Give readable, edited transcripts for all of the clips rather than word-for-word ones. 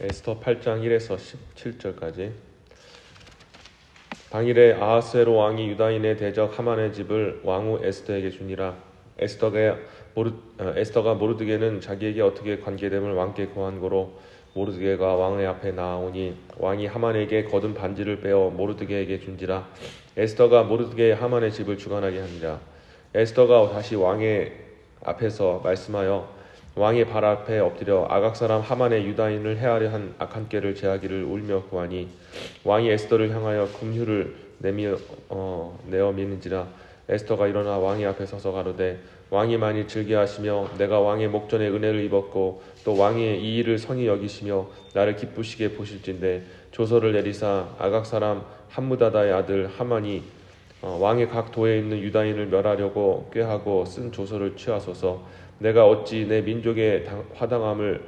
에스더 8장 1에서 17절까지. 당일에 아하스웨로 왕이 유다인의 대적 하만의 집을 왕후 에스더에게 주니라. 에스더가 모르드게는 자기에게 어떻게 관계됨을 왕께 구한 고로 모르드게가 왕의 앞에 나아오니 왕이 하만에게 거둔 반지를 빼어 모르드게에게 준지라. 에스더가 모르드게의 하만의 집을 주관하게 하니라. 에스더가 다시 왕의 앞에서 말씀하여 왕의 발 앞에 엎드려 아각 사람 하만의 유다인을 해하려 한 악한 꾀를 제하기를 울며 구하니 왕이 에스더를 향하여 금휴를 내어 미는지라. 에스더가 일어나 왕의 앞에 서서 가로되 왕이 많이 즐겨하시며 내가 왕의 목전에 은혜를 입었고 또 왕의 이 일을 성히 여기시며 나를 기쁘시게 보실진대 조서를 내리사 아각 사람 함무다다의 아들 하만이 왕의 각 도에 있는 유다인을 멸하려고 꾀하고 쓴 조서를 취하소서. 내가 어찌 내 민족의 화당함을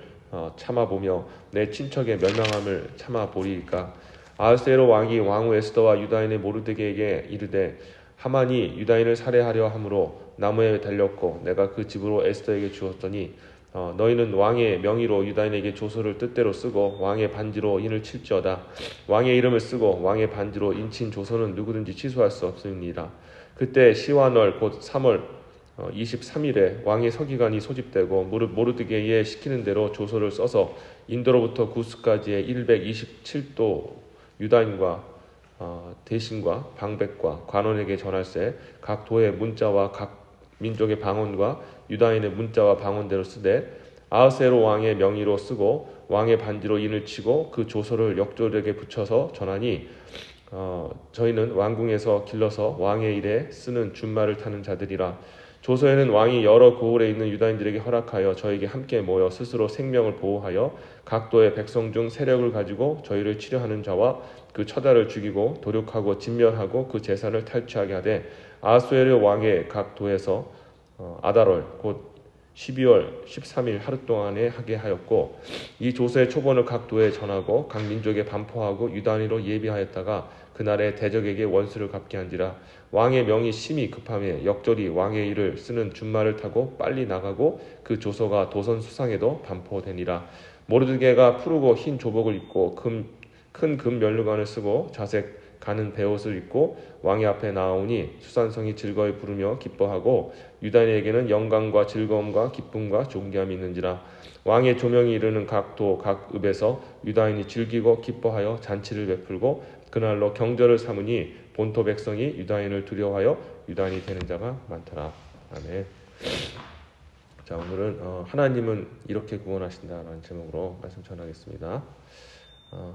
참아보며 내 친척의 멸망함을 참아보리이까. 아하스웨로 왕이 왕후 에스더와 유다인의 모르드게에게 이르되 하만이 유다인을 살해하려 함으로 나무에 달렸고 내가 그 집으로 에스더에게 주었더니 너희는 왕의 명의로 유다인에게 조서를 뜻대로 쓰고 왕의 반지로 인을 칠지어다. 왕의 이름을 쓰고 왕의 반지로 인친 조서는 누구든지 취소할 수 없으니라. 그때 시완월 곧 3월 23일에 왕의 서기관이 소집되고 모르드게에 시키는 대로 조서를 써서 인도로부터 구스까지의 127도 유다인과 대신과 방백과 관원에게 전할세. 각 도의 문자와 각 민족의 방언과 유다인의 문자와 방언대로 쓰되 아하스웨로 왕의 명의로 쓰고 왕의 반지로 인을 치고 그 조서를 역졸에게 붙여서 전하니 저희는 왕궁에서 길러서 왕의 일에 쓰는 준말을 타는 자들이라. 조서에는 왕이 여러 고을에 있는 유다인들에게 허락하여 저에게 함께 모여 스스로 생명을 보호하여 각도의 백성 중 세력을 가지고 저희를 치려하는 자와 그 처자를 죽이고 도륙하고 진멸하고 그 재산을 탈취하게 하되 아하스웨로 왕의 각 도에서 아달월 곧 12월 13일 하루 동안에 하게 하였고 이 조서의 초본을 각 도에 전하고 각 민족에 반포하고 유다인으로 예비하였다가 그날에 대적에게 원수를 갚게 한지라. 왕의 명이 심히 급함에 역절이 왕의 일을 쓰는 준말을 타고 빨리 나가고 그 조서가 도선 수상에도 반포되니라. 모르드게가 푸르고 흰 조복을 입고 큰 금 면류관을 쓰고 자색 가는 베옷을 입고 왕의 앞에 나오니 수산성이 즐거이 부르며 기뻐하고 유다인에게는 영광과 즐거움과 기쁨과 존귀함이 있는지라. 왕의 조명이 이르는 각 도 각 읍에서 유다인이 즐기고 기뻐하여 잔치를 베풀고 그날로 경절을 삼으니 본토 백성이 유다인을 두려워하여 유다인이 되는 자가 많더라. 아멘. 자, 오늘은 하나님은 이렇게 구원하신다라는 제목으로 말씀 전하겠습니다.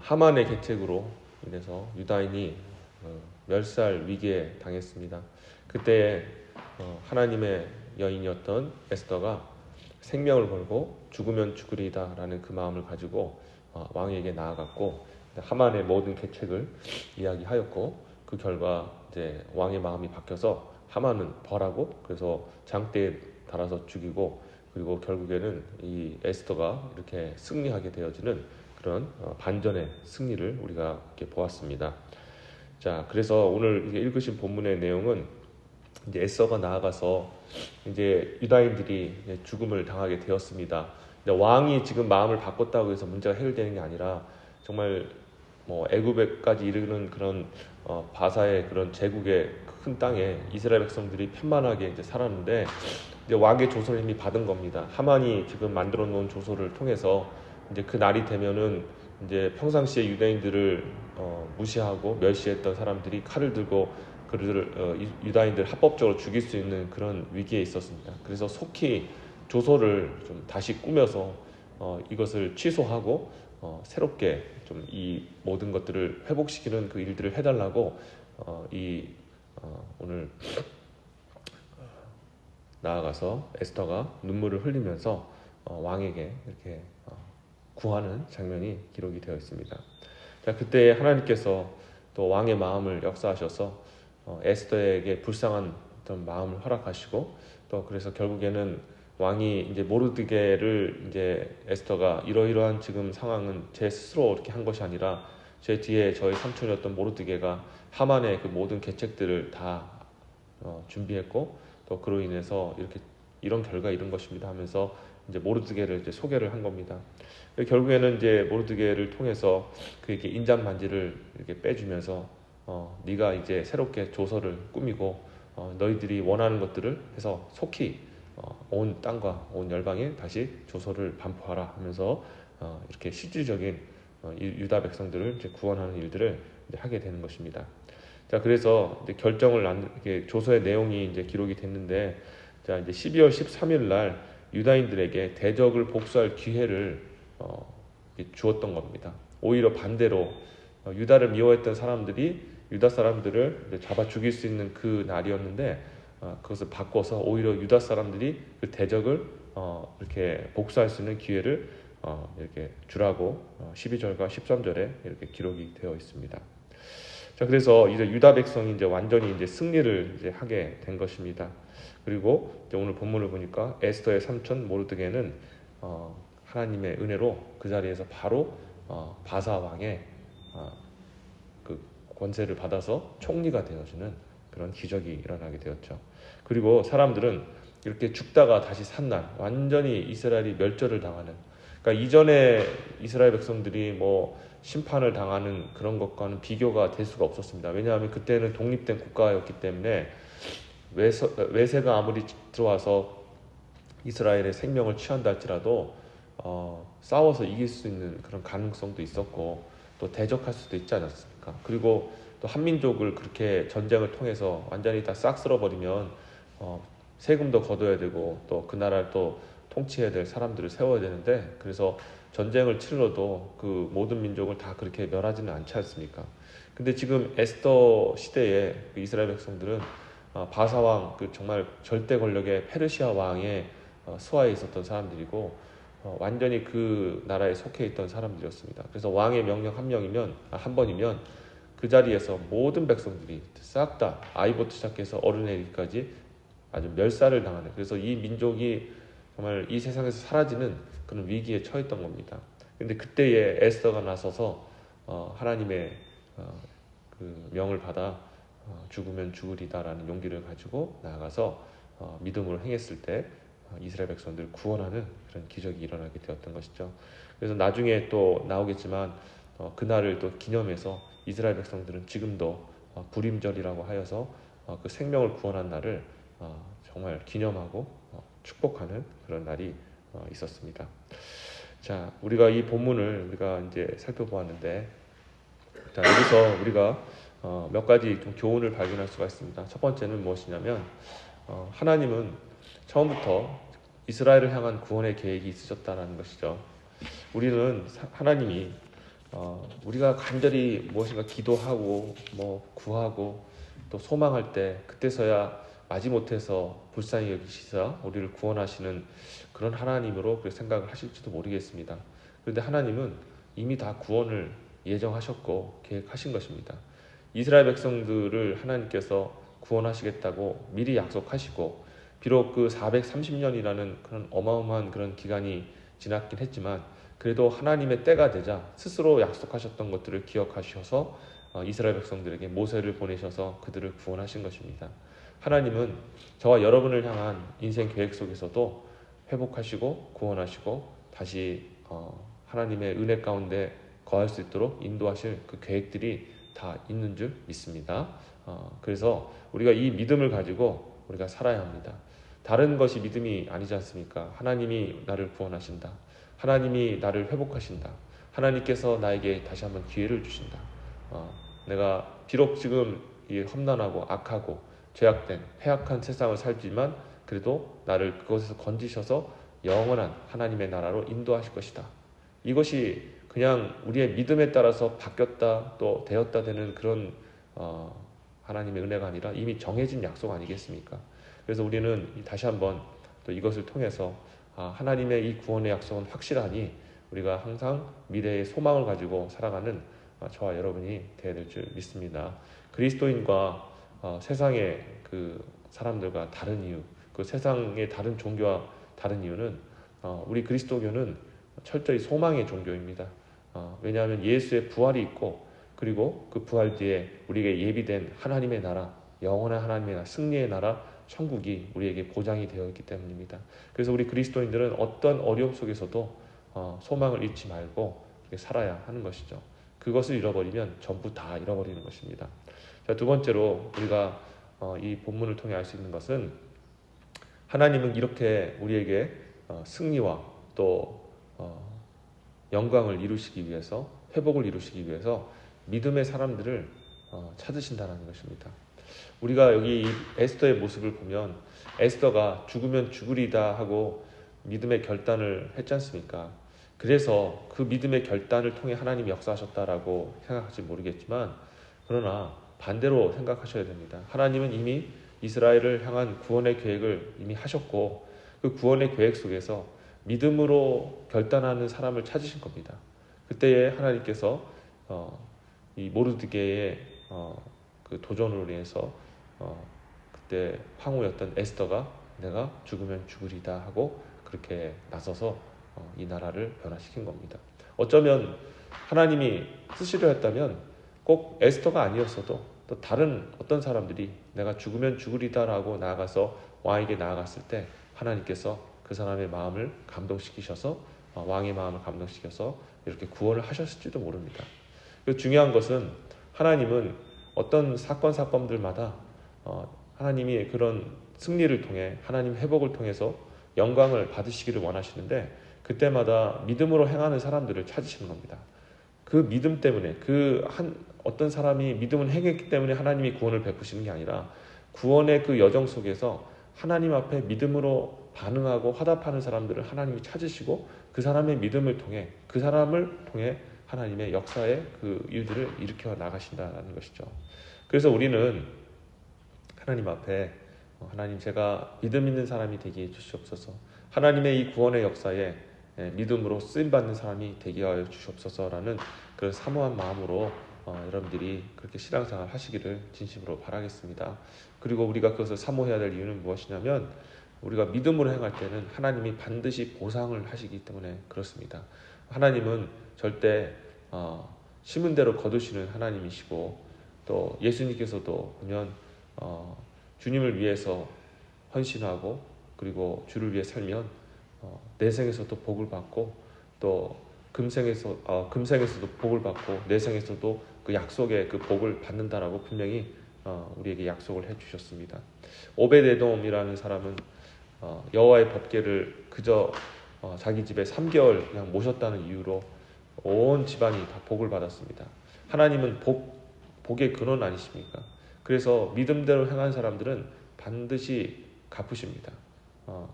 하만의 계책으로 인해서 유다인이 멸살 위기에 당했습니다. 그때 하나님의 여인이었던 에스더가 생명을 걸고 죽으면 죽으리다라는 그 마음을 가지고 왕에게 나아갔고 하만의 모든 계책을 이야기하였고 그 결과 이제 왕의 마음이 바뀌어서 하만은 벌하고 그래서 장대에 달아서 죽이고 그리고 결국에는 이 에스더가 이렇게 승리하게 되어지는 그런 반전의 승리를 우리가 이렇게 보았습니다. 자, 그래서 오늘 읽으신 본문의 내용은 이제 에스더가 나아가서 이제 유다인들이 이제 죽음을 당하게 되었습니다. 근데 왕이 지금 마음을 바꿨다고 해서 문제가 해결되는 게 아니라 정말 애굽에까지 이르는 그런 바사의 그런 제국의 큰 땅에 이스라엘 백성들이 편만하게 이제 살았는데 이제 왕의 조서를 이미 받은 겁니다. 하만이 지금 만들어 놓은 조서를 통해서 이제 그 날이 되면은 이제 평상시에 유다인들을 무시하고 멸시했던 사람들이 칼을 들고 그들을 유다인들 합법적으로 죽일 수 있는 그런 위기에 있었습니다. 그래서 속히 조서를 좀 다시 꾸며서 이것을 취소하고 새롭게 좀 이 모든 것들을 회복시키는 그 일들을 해달라고 오늘 나아가서 에스더가 눈물을 흘리면서 왕에게 이렇게 구하는 장면이 기록이 되어 있습니다. 자, 그때 하나님께서 또 왕의 마음을 역사하셔서 에스더에게 불쌍한 어떤 마음을 허락하시고 또 그래서 결국에는 왕이 이제 모르드게를 이제 에스더가 이러이러한 지금 상황은 제 스스로 이렇게 한 것이 아니라 제 뒤에 저희 삼촌이었던 모르드게가 하만의 그 모든 계책들을 다 준비했고 또 그로 인해서 이렇게 이런 결과 이런 것입니다 하면서 이제 모르드게를 이제 소개를 한 겁니다. 결국에는 이제 모르드게를 통해서 그에게 인장 반지를 이렇게 빼주면서 네가 이제 새롭게 조서를 꾸미고 너희들이 원하는 것들을 해서 속히 온 땅과 온 열방에 다시 조서를 반포하라 하면서 이렇게 실질적인 유다 백성들을 이제 구원하는 일들을 이제 하게 되는 것입니다. 자, 그래서 이제 이렇게 조서의 내용이 이제 기록이 됐는데, 자, 이제 12월 13일 날 유다인들에게 대적을 복수할 기회를 주었던 겁니다. 오히려 반대로 유다를 미워했던 사람들이 유다 사람들을 이제 잡아 죽일 수 있는 그 날이었는데, 그것을 바꿔서 오히려 유다 사람들이 그 대적을 이렇게 복수할 수 있는 기회를 이렇게 주라고 12절과 13절에 이렇게 기록이 되어 있습니다. 자, 그래서 이제 유다 백성이 이제 완전히 이제 승리를 이제 하게 된 것입니다. 그리고 이제 오늘 본문을 보니까 에스더의 삼촌 모르드게는 하나님의 은혜로 그 자리에서 바로 바사 왕의 그 권세를 받아서 총리가 되어지는 그런 기적이 일어나게 되었죠. 그리고 사람들은 이렇게 죽다가 다시 산 날, 완전히 이스라엘이 멸절을 당하는, 그러니까 이전에 이스라엘 백성들이 뭐 심판을 당하는 그런 것과는 비교가 될 수가 없었습니다. 왜냐하면 그때는 독립된 국가였기 때문에 외세가 아무리 들어와서 이스라엘의 생명을 취한다 할지라도 싸워서 이길 수 있는 그런 가능성도 있었고, 또 대적할 수도 있지 않았습니까? 그리고 또 한민족을 그렇게 전쟁을 통해서 완전히 다 싹 쓸어버리면 세금도 걷어야 되고, 또 그 나라를 또 통치해야 될 사람들을 세워야 되는데, 그래서 전쟁을 치러도 그 모든 민족을 다 그렇게 멸하지는 않지 않습니까? 근데 지금 에스더 시대에 그 이스라엘 백성들은 바사왕, 그 정말 절대 권력의 페르시아 왕의 수하에 있었던 사람들이고, 완전히 그 나라에 속해 있던 사람들이었습니다. 그래서 왕의 명령 한 번이면 그 자리에서 모든 백성들이 싹 다 아이부터 시작해서 어른에게까지 아주 멸살을 당하는, 그래서 이 민족이 정말 이 세상에서 사라지는 그런 위기에 처했던 겁니다. 근데 그때에 에스더가 나서서 하나님의 그 명을 받아 죽으면 죽으리다라는 용기를 가지고 나아가서 믿음으로 행했을 때 이스라엘 백성들을 구원하는 그런 기적이 일어나게 되었던 것이죠. 그래서 나중에 또 나오겠지만 그날을 또 기념해서 이스라엘 백성들은 지금도 불임절이라고 하여서 그 생명을 구원한 날을 정말 기념하고 축복하는 그런 날이 있었습니다. 자, 우리가 이 본문을 우리가 이제 살펴보았는데, 자, 여기서 우리가 몇 가지 좀 교훈을 발견할 수가 있습니다. 첫 번째는 무엇이냐면 하나님은 처음부터 이스라엘을 향한 구원의 계획이 있으셨다는 것이죠. 우리는 하나님이 우리가 간절히 무엇인가 기도하고 뭐 구하고 또 소망할 때 그때서야 마지못해서 불쌍히 여기시사 우리를 구원하시는 그런 하나님으로 그렇게 생각을 하실지도 모르겠습니다. 그런데 하나님은 이미 다 구원을 예정하셨고 계획하신 것입니다. 이스라엘 백성들을 하나님께서 구원하시겠다고 미리 약속하시고, 비록 그 430년이라는 그런 어마어마한 그런 기간이 지났긴 했지만, 그래도 하나님의 때가 되자 스스로 약속하셨던 것들을 기억하셔서 이스라엘 백성들에게 모세를 보내셔서 그들을 구원하신 것입니다. 하나님은 저와 여러분을 향한 인생 계획 속에서도 회복하시고 구원하시고 다시 하나님의 은혜 가운데 거할 수 있도록 인도하실 그 계획들이 다 있는 줄 믿습니다. 그래서 우리가 이 믿음을 가지고 우리가 살아야 합니다. 다른 것이 믿음이 아니지 않습니까? 하나님이 나를 구원하신다. 하나님이 나를 회복하신다. 하나님께서 나에게 다시 한번 기회를 주신다. 내가 비록 지금 이 험난하고 악하고 죄악된 패악한 세상을 살지만 그래도 나를 그것에서 건지셔서 영원한 하나님의 나라로 인도하실 것이다. 이것이 그냥 우리의 믿음에 따라서 바뀌었다 또 되었다 되는 그런 하나님의 은혜가 아니라 이미 정해진 약속 아니겠습니까? 그래서 우리는 다시 한번 또 이것을 통해서 하나님의 이 구원의 약속은 확실하니 우리가 항상 미래의 소망을 가지고 살아가는 저와 여러분이 되어야 될 줄 믿습니다. 그리스도인과 세상의 그 사람들과 다른 이유, 그 세상의 다른 종교와 다른 이유는 우리 그리스도교는 철저히 소망의 종교입니다. 왜냐하면 예수의 부활이 있고, 그리고 그 부활 뒤에 우리에게 예비된 하나님의 나라, 영원한 하나님의 나라, 승리의 나라, 천국이 우리에게 보장이 되어 있기 때문입니다. 그래서 우리 그리스도인들은 어떤 어려움 속에서도 소망을 잃지 말고 이렇게 살아야 하는 것이죠. 그것을 잃어버리면 전부 다 잃어버리는 것입니다. 자, 두 번째로 우리가 이 본문을 통해 알 수 있는 것은 하나님은 이렇게 우리에게 승리와 또 영광을 이루시기 위해서, 회복을 이루시기 위해서 믿음의 사람들을 찾으신다는 것입니다. 우리가 여기 에스더의 모습을 보면 에스더가 죽으면 죽으리다 하고 믿음의 결단을 했지 않습니까? 그래서 그 믿음의 결단을 통해 하나님이 역사하셨다라고 생각할지 모르겠지만, 그러나 반대로 생각하셔야 됩니다. 하나님은 이미 이스라엘을 향한 구원의 계획을 이미 하셨고, 그 구원의 계획 속에서 믿음으로 결단하는 사람을 찾으신 겁니다. 그때에 하나님께서 이 모르드게의 그 도전으로 인해서 그때 황후였던 에스더가 내가 죽으면 죽으리다 하고 그렇게 나서서 이 나라를 변화시킨 겁니다. 어쩌면 하나님이 쓰시려 했다면 꼭 에스더가 아니었어도 또 다른 어떤 사람들이 내가 죽으면 죽으리다라고 나아가서 왕에게 나아갔을 때 하나님께서 그 사람의 마음을 감동시키셔서 왕의 마음을 감동시켜서 이렇게 구원을 하셨을지도 모릅니다. 중요한 것은 하나님은 어떤 사건들마다 하나님이 그런 승리를 통해 하나님 회복을 통해서 영광을 받으시기를 원하시는데, 그때마다 믿음으로 행하는 사람들을 찾으시는 겁니다. 그 믿음 때문에 어떤 사람이 믿음을 행했기 때문에 하나님이 구원을 베푸시는 게 아니라 구원의 그 여정 속에서 하나님 앞에 믿음으로 반응하고 화답하는 사람들을 하나님이 찾으시고 그 사람의 믿음을 통해 그 사람을 통해 하나님의 역사의 그 일들을 일으켜 나가신다는 것이죠. 그래서 우리는 하나님 앞에 하나님, 제가 믿음 있는 사람이 되게 해주시옵소서, 하나님의 이 구원의 역사에 믿음으로 쓰임받는 사람이 되게 하여 주시옵소서라는 그 사모한 마음으로 여러분들이 그렇게 신앙생활 하시기를 진심으로 바라겠습니다. 그리고 우리가 그것을 사모해야 될 이유는 무엇이냐면, 우리가 믿음으로 행할 때는 하나님이 반드시 보상을 하시기 때문에 그렇습니다. 하나님은 절대 심은 대로 거두시는 하나님이시고, 또 예수님께서도 보면 주님을 위해서 헌신하고 그리고 주를 위해 살면 내생에서도 복을 받고 또 금생에서도 복을 받고 내생에서도 그 약속의 그 복을 받는다라고 분명히 우리에게 약속을 해주셨습니다. 오벳에돔이라는 사람은 여호와의 법궤를 그저 자기 집에 3개월 그냥 모셨다는 이유로 온 집안이 다 복을 받았습니다. 하나님은 복의 근원 아니십니까? 그래서 믿음대로 행한 사람들은 반드시 갚으십니다.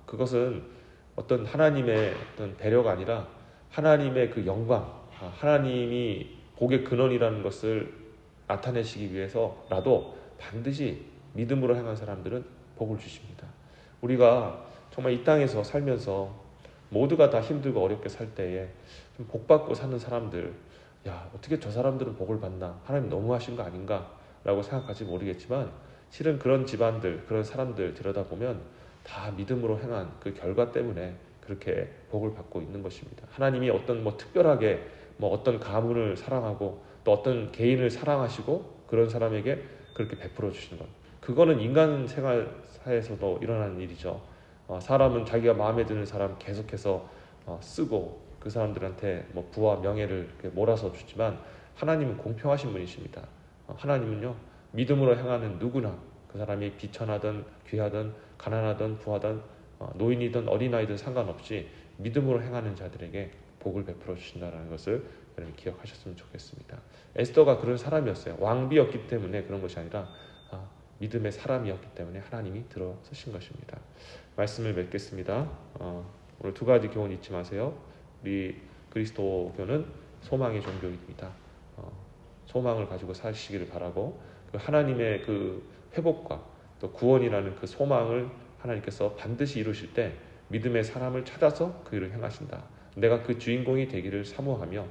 그것은 어떤 하나님의 어떤 배려가 아니라 하나님의 그 영광, 하나님이 복의 근원이라는 것을 나타내시기 위해서라도 반드시 믿음으로 행한 사람들은 복을 주십니다. 우리가 정말 이 땅에서 살면서 모두가 다 힘들고 어렵게 살 때에 좀 복받고 사는 사람들, 야, 어떻게 저 사람들은 복을 받나? 하나님 너무하신 거 아닌가? 라고 생각할지 모르겠지만, 실은 그런 집안들, 그런 사람들 들여다보면 다 믿음으로 행한 그 결과 때문에 그렇게 복을 받고 있는 것입니다. 하나님이 어떤 특별하게 어떤 가문을 사랑하고 또 어떤 개인을 사랑하시고 그런 사람에게 그렇게 베풀어 주시는 것, 그거는 인간 생활사에서도 일어나는 일이죠. 사람은 자기가 마음에 드는 사람 계속해서 쓰고 그 사람들한테 부와 명예를 몰아서 주지만, 하나님은 공평하신 분이십니다. 하나님은요, 믿음으로 행하는 누구나, 그 사람이 비천하든 귀하든 가난하든 부하든 노인이든 어린아이든 상관없이 믿음으로 행하는 자들에게 복을 베풀어 주신다는 것을 여러분 기억하셨으면 좋겠습니다. 에스더가 그런 사람이었어요. 왕비였기 때문에 그런 것이 아니라 믿음의 사람이었기 때문에 하나님이 들어서신 것입니다. 말씀을 맺겠습니다. 오늘 두 가지 교훈 잊지 마세요. 우리 그리스도교는 소망의 종교입니다. 소망을 가지고 사시기를 바라고, 그 하나님의 그 회복과 또 구원이라는 그 소망을 하나님께서 반드시 이루실 때 믿음의 사람을 찾아서 그 일을 행하신다. 내가 그 주인공이 되기를 사모하며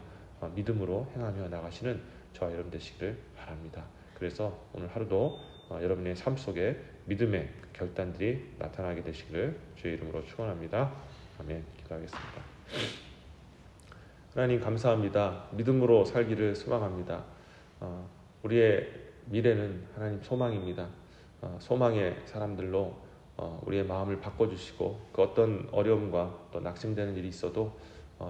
믿음으로 행하며 나가시는 저와 여러분 되시기를 바랍니다. 그래서 오늘 하루도 여러분의 삶 속에 믿음의 결단들이 나타나게 되시기를 주의 이름으로 축원합니다. 아멘. 기도하겠습니다. 하나님 감사합니다. 믿음으로 살기를 소망합니다. 우리의 미래는 하나님 소망입니다. 소망의 사람들로 우리의 마음을 바꿔주시고 그 어떤 어려움과 또 낙심되는 일이 있어도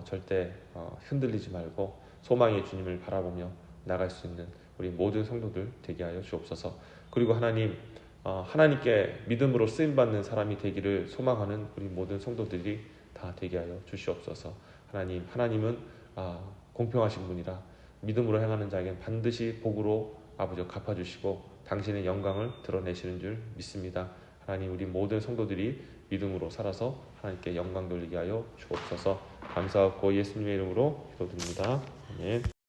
절대 흔들리지 말고 소망의 주님을 바라보며 나갈 수 있는 우리 모든 성도들 되게 하여 주옵소서. 그리고 하나님, 하나님께 믿음으로 쓰임받는 사람이 되기를 소망하는 우리 모든 성도들이 다 되게 하여 주시옵소서. 하나님은 공평하신 분이라 믿음으로 행하는 자에게는 반드시 복으로 아버지 갚아주시고 당신의 영광을 드러내시는 줄 믿습니다. 하나님, 우리 모든 성도들이 믿음으로 살아서 하나님께 영광 돌리게 하여 주옵소서. 감사하고 예수님의 이름으로 기도드립니다. 아멘.